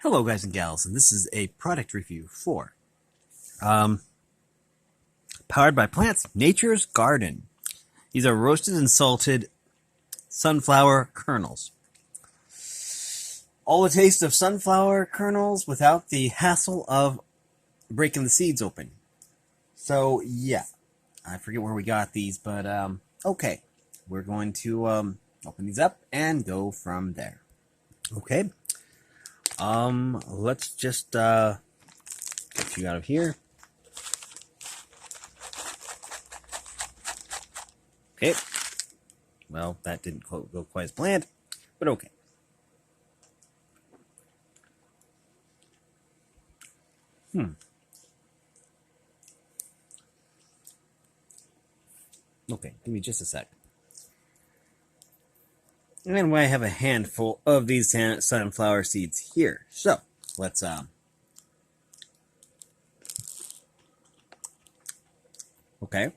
Hello guys and gals, and this is a product review for Powered by Plants, Nature's Garden. These are roasted and salted sunflower kernels. All the taste of sunflower kernels without the hassle of breaking the seeds open. So yeah, I forget where we got these, but okay. We're going to open these up and go from there. Okay. Let's just get you out of here. Okay. Well, that didn't go quite as planned, but okay. Okay, give me just a sec. And then I have a handful of these sunflower seeds here. So, let's, okay.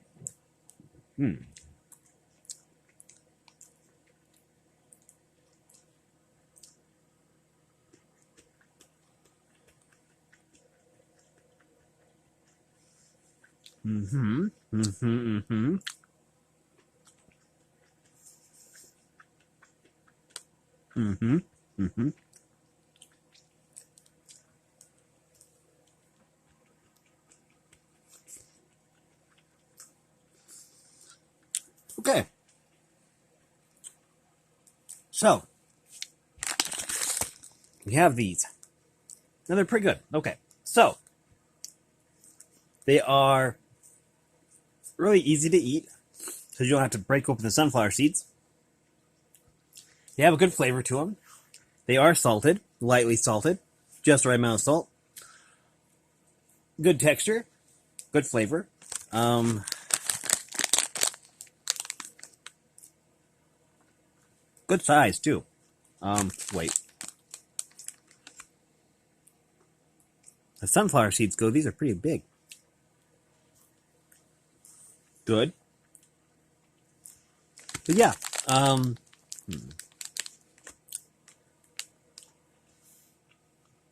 Okay. So, we have these. Now they're pretty good. Okay. So, they are really easy to eat, so you don't have to break open the sunflower seeds. They have a good flavor to them. They are salted, lightly salted, just the right amount of salt. Good texture, good flavor. Good size too. Wait. As sunflower seeds go, these are pretty big. Good. But yeah,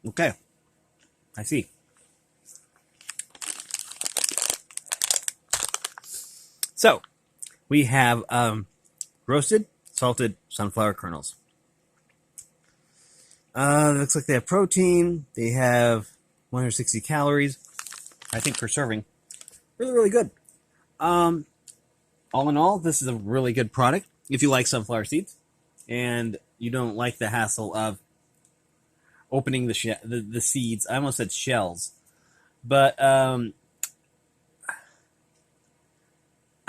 okay. I see. So, we have roasted, salted sunflower kernels. Looks like they have protein. They have 160 calories, I think, per serving. Really, really good. All in all, this is a really good product if you like sunflower seeds and you don't like the hassle of opening the seeds. I almost said shells, but I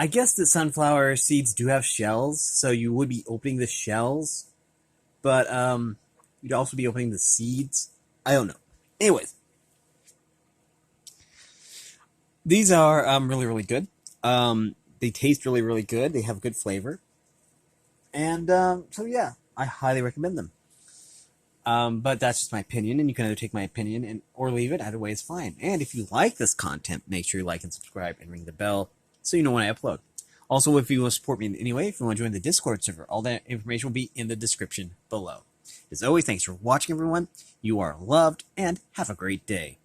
guess that sunflower seeds do have shells, so you would be opening the shells, but you'd also be opening the seeds. I don't know. Anyways, these are really, really good. They taste really, really good. They have good flavor. And so, yeah, I highly recommend them. But that's just my opinion, and you can either take my opinion or leave it. Either way is fine. And if you like this content, make sure you like and subscribe and ring the bell so you know when I upload. Also, if you want to support me in any way, if you want to join the Discord server, all that information will be in the description below. As always, thanks for watching, everyone. You are loved, and have a great day.